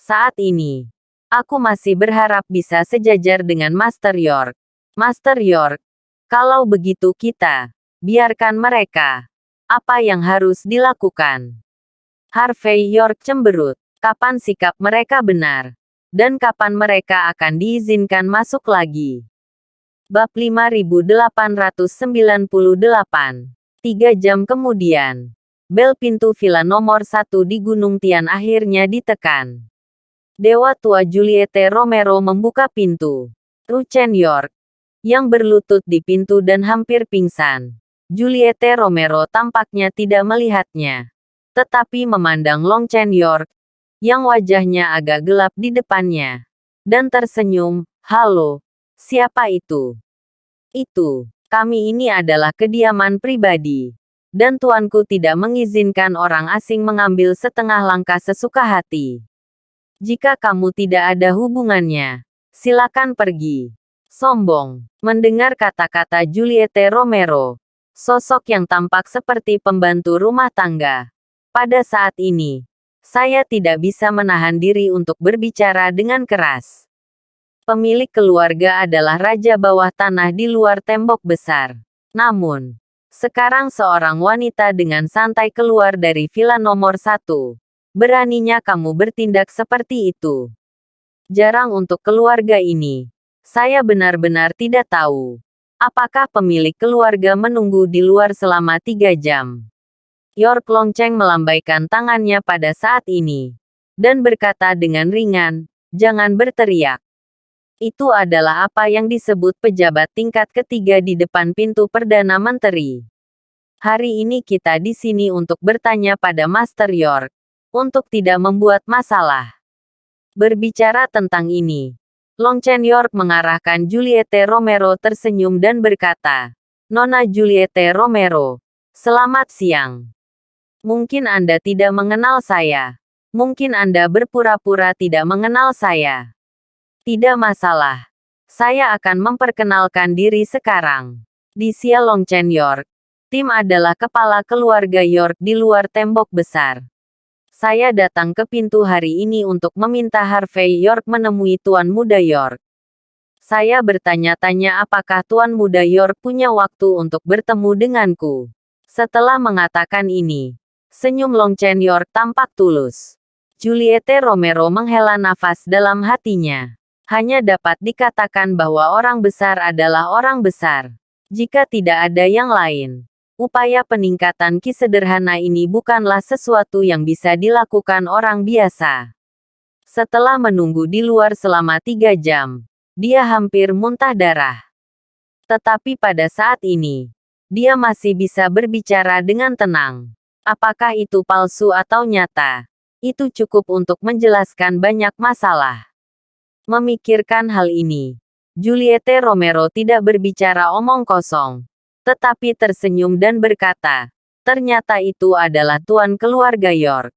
Saat ini, aku masih berharap bisa sejajar dengan Master York. Master York, kalau begitu kita, biarkan mereka. Apa yang harus dilakukan? Harvey York cemberut. Kapan sikap mereka benar? Dan kapan mereka akan diizinkan masuk lagi? Bab 5898. 3 jam kemudian, bel pintu villa nomor 1 di Gunung Tian akhirnya ditekan. Dewa tua Juliette Romero membuka pintu. Ru Chen York, yang berlutut di pintu dan hampir pingsan. Juliette Romero tampaknya tidak melihatnya, tetapi memandang Long Chen York, yang wajahnya agak gelap di depannya, dan tersenyum. Halo, siapa itu? Itu, kami ini adalah kediaman pribadi. Dan tuanku tidak mengizinkan orang asing mengambil setengah langkah sesuka hati. Jika kamu tidak ada hubungannya, silakan pergi. Sombong. Mendengar kata-kata Juliette Romero, sosok yang tampak seperti pembantu rumah tangga. Pada saat ini, saya tidak bisa menahan diri untuk berbicara dengan keras. Pemilik keluarga adalah raja bawah tanah di luar tembok besar. Namun, sekarang seorang wanita dengan santai keluar dari villa nomor 1. Beraninya kamu bertindak seperti itu. Jarang untuk keluarga ini. Saya benar-benar tidak tahu. Apakah pemilik keluarga menunggu di luar selama 3 jam? York Longcheng melambaikan tangannya pada saat ini. Dan berkata dengan ringan, jangan berteriak. Itu adalah apa yang disebut pejabat tingkat ketiga di depan pintu Perdana Menteri. Hari ini kita di sini untuk bertanya pada Master York. Untuk tidak membuat masalah. Berbicara tentang ini, Long Chen York mengarahkan Juliette Romero tersenyum dan berkata, Nona Juliette Romero, selamat siang. Mungkin Anda tidak mengenal saya. Mungkin Anda berpura-pura tidak mengenal saya. Tidak masalah. Saya akan memperkenalkan diri sekarang. Dia Long Chen York. Tim adalah kepala keluarga York di luar tembok besar. Saya datang ke pintu hari ini untuk meminta Harvey York menemui Tuan Muda York. Saya bertanya-tanya apakah Tuan Muda York punya waktu untuk bertemu denganku. Setelah mengatakan ini, senyum Long Chen York tampak tulus. Juliette Romero menghela nafas dalam hatinya. Hanya dapat dikatakan bahwa orang besar adalah orang besar. Jika tidak ada yang lain. Upaya peningkatan Ki sederhana ini bukanlah sesuatu yang bisa dilakukan orang biasa. Setelah menunggu di luar selama 3 jam, dia hampir muntah darah. Tetapi pada saat ini, dia masih bisa berbicara dengan tenang. Apakah itu palsu atau nyata? Itu cukup untuk menjelaskan banyak masalah. Memikirkan hal ini, Juliette Romero tidak berbicara omong kosong. Tetapi tersenyum dan berkata, ternyata itu adalah tuan keluarga York.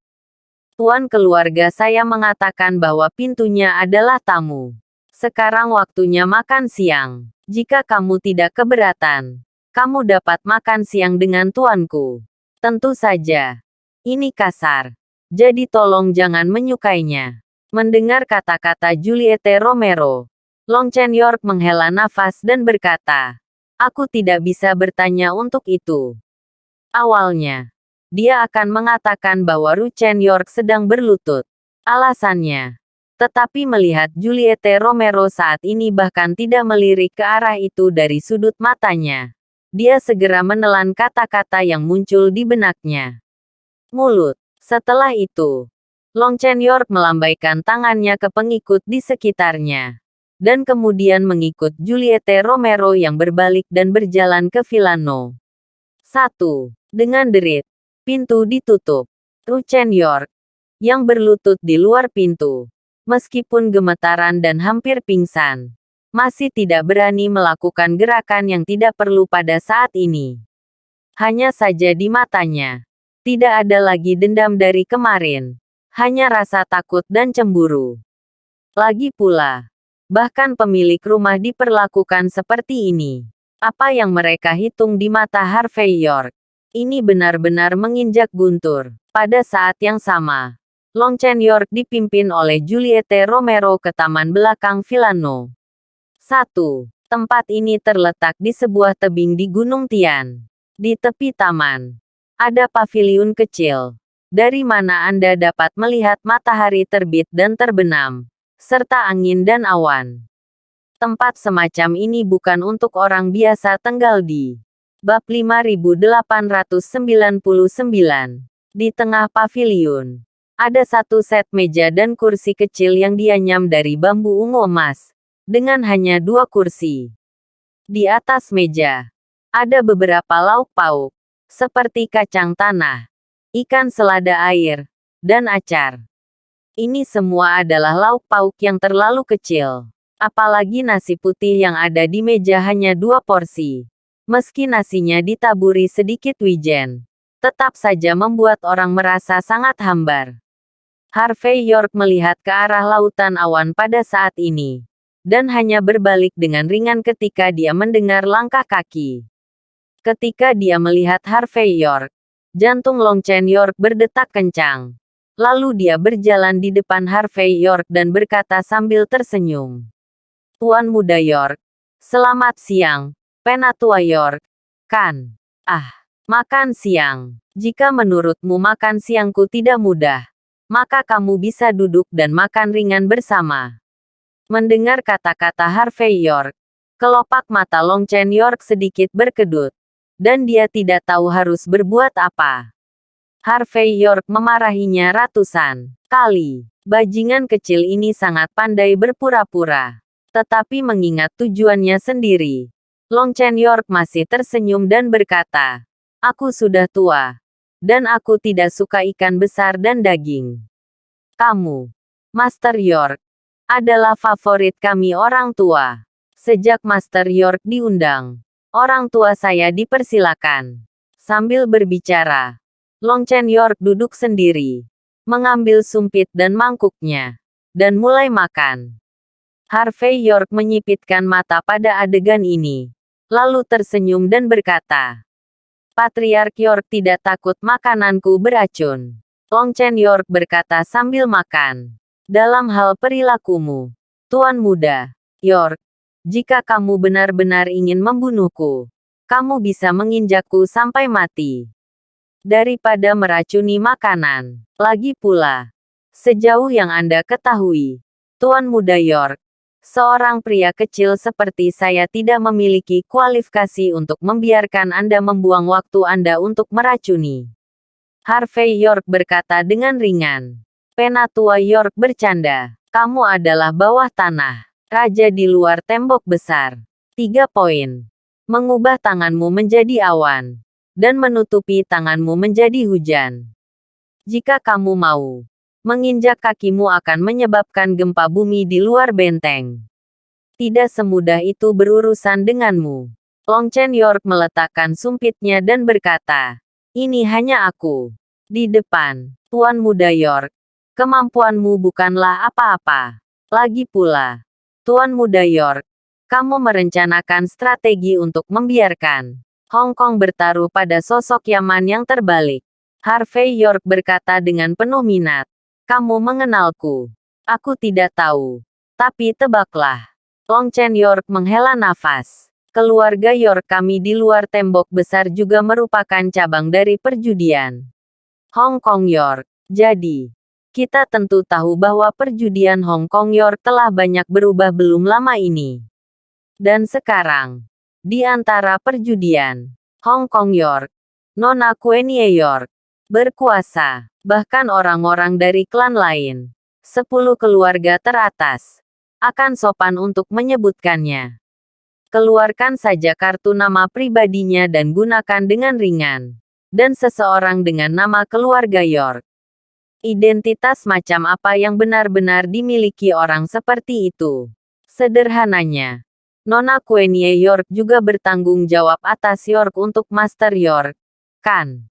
Tuan keluarga saya mengatakan bahwa pintunya adalah tamu. Sekarang waktunya makan siang. Jika kamu tidak keberatan, kamu dapat makan siang dengan tuanku. Tentu saja. Ini kasar. Jadi tolong jangan menyukainya. Mendengar kata-kata Juliette Romero, Long Chen York menghela nafas dan berkata, aku tidak bisa bertanya untuk itu. Awalnya, dia akan mengatakan bahwa Ru Chen York sedang berlutut. Alasannya. Tetapi melihat Juliette Romero saat ini bahkan tidak melirik ke arah itu dari sudut matanya. Dia segera menelan kata-kata yang muncul di benaknya. Mulut. Setelah itu, Long Chen York melambaikan tangannya ke pengikut di sekitarnya. Dan kemudian mengikut Juliette Romero yang berbalik dan berjalan ke Villa No. 1. Dengan derit, pintu ditutup. Ru Chen York, yang berlutut di luar pintu, meskipun gemetaran dan hampir pingsan, masih tidak berani melakukan gerakan yang tidak perlu pada saat ini. Hanya saja di matanya, tidak ada lagi dendam dari kemarin, hanya rasa takut dan cemburu. Lagi pula, bahkan pemilik rumah diperlakukan seperti ini. Apa yang mereka hitung di mata Harvey York, ini benar-benar menginjak guntur. Pada saat yang sama, Long Chen York dipimpin oleh Juliette Romero ke taman belakang Villa No. 1. Tempat ini terletak di sebuah tebing di Gunung Tian. Di tepi taman, ada paviliun kecil. Dari mana Anda dapat melihat matahari terbit dan terbenam, serta angin dan awan? Tempat semacam ini bukan untuk orang biasa. Tenggal di bab 5899. Di tengah paviliun, ada satu set meja dan kursi kecil yang dianyam dari bambu ungu emas, dengan hanya 2 kursi. Di atas meja, ada beberapa lauk pauk, seperti kacang tanah, ikan selada air, dan acar. Ini semua adalah lauk pauk yang terlalu kecil. Apalagi nasi putih yang ada di meja hanya 2 porsi. Meski nasinya ditaburi sedikit wijen, tetap saja membuat orang merasa sangat hambar. Harvey York melihat ke arah lautan awan pada saat ini, dan hanya berbalik dengan ringan ketika dia mendengar langkah kaki. Ketika dia melihat Harvey York, jantung Long Chen York berdetak kencang. Lalu dia berjalan di depan Harvey York dan berkata sambil tersenyum. "Tuan Muda York, selamat siang, Penatua York, kan? Makan siang. Jika menurutmu makan siangku tidak mudah, maka kamu bisa duduk dan makan ringan bersama." Mendengar kata-kata Harvey York, kelopak mata Long Chen York sedikit berkedut, dan dia tidak tahu harus berbuat apa. Harvey York memarahinya ratusan kali. Bajingan kecil ini sangat pandai berpura-pura. Tetapi mengingat tujuannya sendiri, Long Chen York masih tersenyum dan berkata, "Aku sudah tua, dan aku tidak suka ikan besar dan daging. Kamu, Master York, adalah favorit kami orang tua. Sejak Master York diundang, orang tua saya dipersilakan." Sambil berbicara, Long Chen York duduk sendiri, mengambil sumpit dan mangkuknya, dan mulai makan. Harvey York menyipitkan mata pada adegan ini, lalu tersenyum dan berkata, "Patriark York tidak takut makananku beracun." Long Chen York berkata sambil makan. "Dalam hal perilakumu, Tuan Muda York, jika kamu benar-benar ingin membunuhku, kamu bisa menginjakku sampai mati, daripada meracuni makanan. Lagi pula, sejauh yang Anda ketahui, Tuan Muda York, seorang pria kecil seperti saya tidak memiliki kualifikasi untuk membiarkan Anda membuang waktu Anda untuk meracuni." Harvey York berkata dengan ringan. Penatua York bercanda. "Kamu adalah bawah tanah, raja di luar tembok besar." 3 poin. Mengubah tanganmu menjadi awan, dan menutupi tanganmu menjadi hujan. Jika kamu mau, menginjak kakimu akan menyebabkan gempa bumi di luar benteng. Tidak semudah itu berurusan denganmu. Long Chen York meletakkan sumpitnya dan berkata, "Ini hanya aku. Di depan, Tuan Muda York, kemampuanmu bukanlah apa-apa. Lagi pula, Tuan Muda York, kamu merencanakan strategi untuk membiarkan Hong Kong bertaruh pada sosok Yaman yang terbalik." Harvey York berkata dengan penuh minat, "Kamu mengenalku?" "Aku tidak tahu. Tapi tebaklah." Long Chen York menghela nafas. "Keluarga York kami di luar tembok besar juga merupakan cabang dari perjudian Hong Kong York. Jadi, kita tentu tahu bahwa perjudian Hong Kong York telah banyak berubah belum lama ini. Dan sekarang, di antara perjudian Hong Kong York, Nona Queenie York berkuasa, bahkan orang-orang dari klan lain, 10 keluarga teratas, akan sopan untuk menyebutkannya. Keluarkan saja kartu nama pribadinya dan gunakan dengan ringan. Dan seseorang dengan nama keluarga York. Identitas macam apa yang benar-benar dimiliki orang seperti itu? Sederhananya, Nona Queenie York juga bertanggung jawab atas York untuk Master York, kan?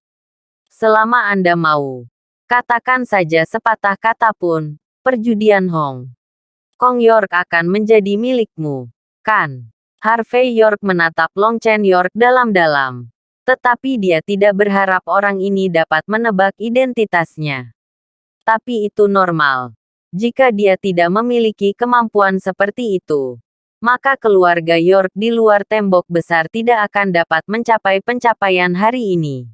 Selama Anda mau, katakan saja sepatah kata pun, perjudian Hong Kong York akan menjadi milikmu, kan? Harvey York menatap Long Chen York dalam-dalam. Tetapi dia tidak berharap orang ini dapat menebak identitasnya. Tapi itu normal. Jika dia tidak memiliki kemampuan seperti itu, maka keluarga York di luar tembok besar tidak akan dapat mencapai pencapaian hari ini.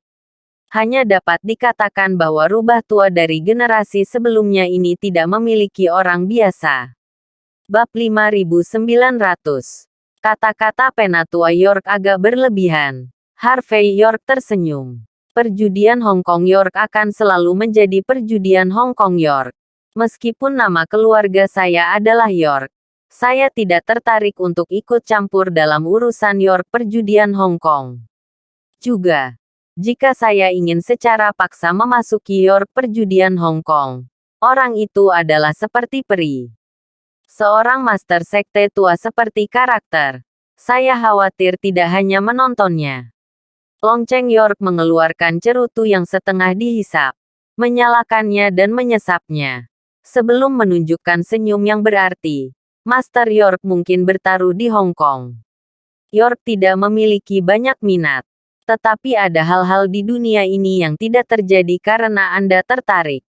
Hanya dapat dikatakan bahwa rubah tua dari generasi sebelumnya ini tidak memiliki orang biasa. Bab 5900. Kata-kata Penatua York agak berlebihan. Harvey York tersenyum. Perjudian Hong Kong York akan selalu menjadi perjudian Hong Kong York. Meskipun nama keluarga saya adalah York, saya tidak tertarik untuk ikut campur dalam urusan York perjudian Hong Kong. Juga, jika saya ingin secara paksa memasuki York perjudian Hong Kong, orang itu adalah seperti peri. Seorang master sekte tua seperti karakter. Saya khawatir tidak hanya menontonnya. Lonceng York mengeluarkan cerutu yang setengah dihisap, menyalakannya dan menyesapnya. Sebelum menunjukkan senyum yang berarti, Master York mungkin bertaruh di Hong Kong. York tidak memiliki banyak minat. Tetapi ada hal-hal di dunia ini yang tidak terjadi karena Anda tertarik.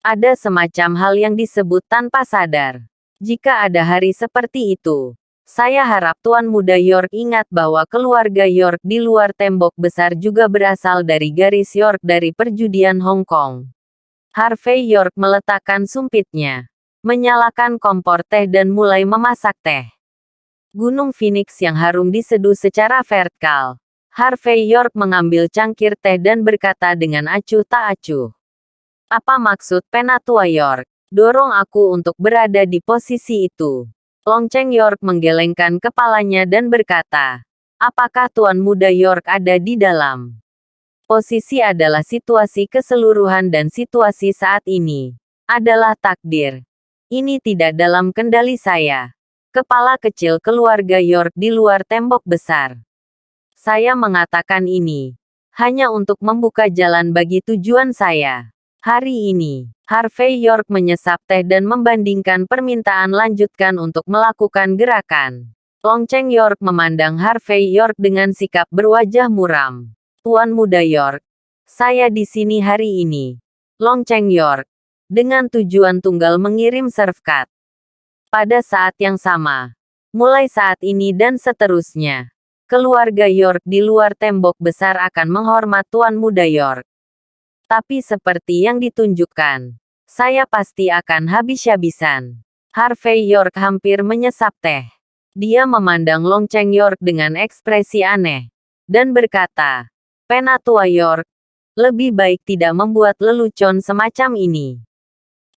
Ada semacam hal yang disebut tanpa sadar. Jika ada hari seperti itu, saya harap Tuan Muda York ingat bahwa keluarga York di luar tembok besar juga berasal dari garis York dari perjudian Hong Kong. Harvey York meletakkan sumpitnya, menyalakan kompor teh dan mulai memasak teh. Gunung Phoenix yang harum diseduh secara vertikal. Harvey York mengambil cangkir teh dan berkata dengan acuh tak acuh. Apa maksud Penatua York? Dorong aku untuk berada di posisi itu. Lonceng York menggelengkan kepalanya dan berkata, apakah Tuan Muda York ada di dalam? Posisi adalah situasi keseluruhan dan situasi saat ini adalah takdir. Ini tidak dalam kendali saya. Kepala kecil keluarga York di luar tembok besar. Saya mengatakan ini hanya untuk membuka jalan bagi tujuan saya. Hari ini, Harvey York menyesap teh dan membandingkan permintaan lanjutkan untuk melakukan gerakan. Lonceng York memandang Harvey York dengan sikap berwajah muram. Tuan Muda York, saya di sini hari ini. Lonceng York, dengan tujuan tunggal mengirim sertifikat. Pada saat yang sama, mulai saat ini dan seterusnya, keluarga York di luar tembok besar akan menghormat Tuan Muda York. Tapi seperti yang ditunjukkan, saya pasti akan habis-habisan. Harvey York hampir menyesap teh. Dia memandang Lonceng York dengan ekspresi aneh, dan berkata, Penatua York, lebih baik tidak membuat lelucon semacam ini.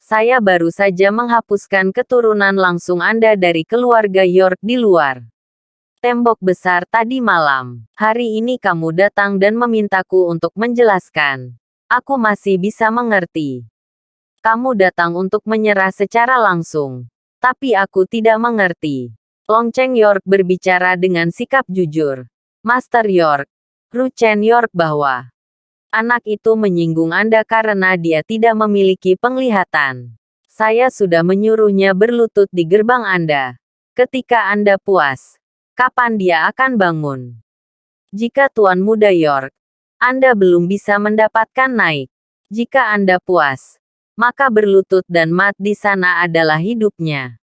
Saya baru saja menghapuskan keturunan langsung Anda dari keluarga York di luar tembok besar tadi malam. Hari ini kamu datang dan memintaku untuk menjelaskan. Aku masih bisa mengerti. Kamu datang untuk menyerah secara langsung. Tapi aku tidak mengerti. Lonceng York berbicara dengan sikap jujur. Master York, Ruchen York bahwa anak itu menyinggung Anda karena dia tidak memiliki penglihatan. Saya sudah menyuruhnya berlutut di gerbang Anda. Ketika Anda puas, kapan dia akan bangun? Jika Tuan Muda York, Anda belum bisa mendapatkan naik. Jika Anda puas, maka berlutut dan mat di sana adalah hidupnya.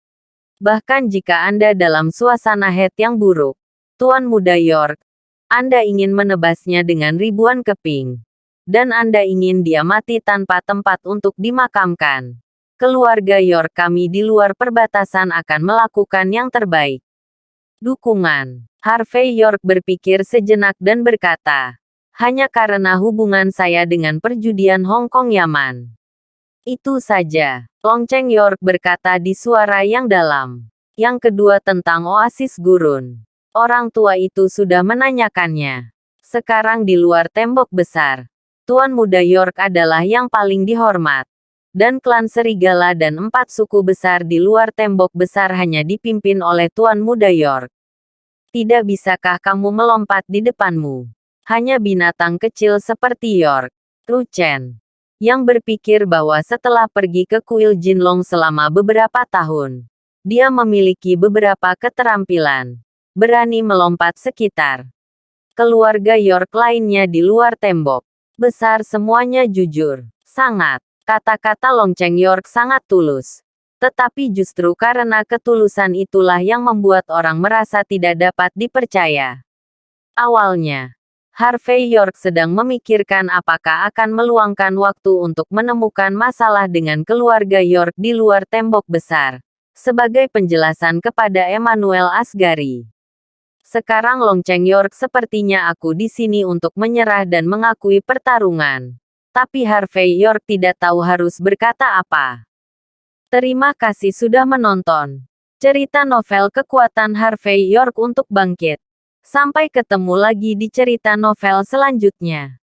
Bahkan jika Anda dalam suasana head yang buruk, Tuan Muda York, Anda ingin menebasnya dengan ribuan keping. Dan Anda ingin dia mati tanpa tempat untuk dimakamkan. Keluarga York kami di luar perbatasan akan melakukan yang terbaik. Dukungan. Harvey York berpikir sejenak dan berkata, hanya karena hubungan saya dengan perjudian Hong Kong Yaman. Itu saja. Lonceng York berkata di suara yang dalam. Yang kedua tentang oasis gurun. Orang tua itu sudah menanyakannya. Sekarang di luar tembok besar, Tuan Muda York adalah yang paling dihormat. Dan klan serigala dan 4 suku besar di luar tembok besar hanya dipimpin oleh Tuan Muda York. Tidak bisakah kamu melompat di depanmu? Hanya binatang kecil seperti York, Ruchen, yang berpikir bahwa setelah pergi ke kuil Jinlong selama beberapa tahun, dia memiliki beberapa keterampilan, berani melompat sekitar. Keluarga York lainnya di luar tembok besar semuanya jujur, sangat. Kata-kata Lonceng York sangat tulus. Tetapi justru karena ketulusan itulah yang membuat orang merasa tidak dapat dipercaya. Awalnya, Harvey York sedang memikirkan apakah akan meluangkan waktu untuk menemukan masalah dengan keluarga York di luar tembok besar, sebagai penjelasan kepada Emmanuel Asgari. Sekarang lonceng York, sepertinya aku di sini untuk menyerah dan mengakui pertarungan. Tapi Harvey York tidak tahu harus berkata apa. Terima kasih sudah menonton. Cerita novel kekuatan Harvey York untuk bangkit. Sampai ketemu lagi di cerita novel selanjutnya.